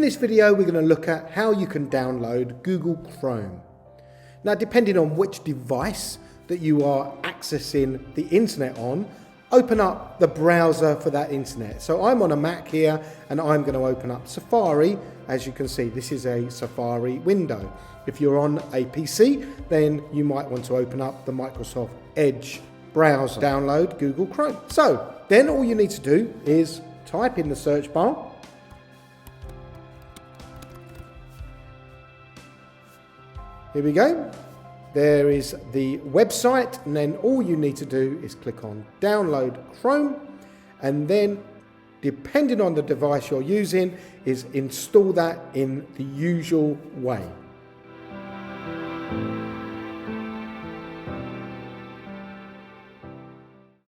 In this video, we're going to look at how you can download Google Chrome. Now, depending on which device that you are accessing the internet on, open up the browser for that internet. So I'm on a Mac here and I'm going to open up Safari. As you can see, this is a Safari window. If you're on a PC, then you might want to open up the Microsoft Edge browser. Download Google Chrome. So then all you need to do is type in the search bar. Here we go. There is the website, and then all you need to do is click on Download Chrome, and then depending on the device you're using, is install that in the usual way.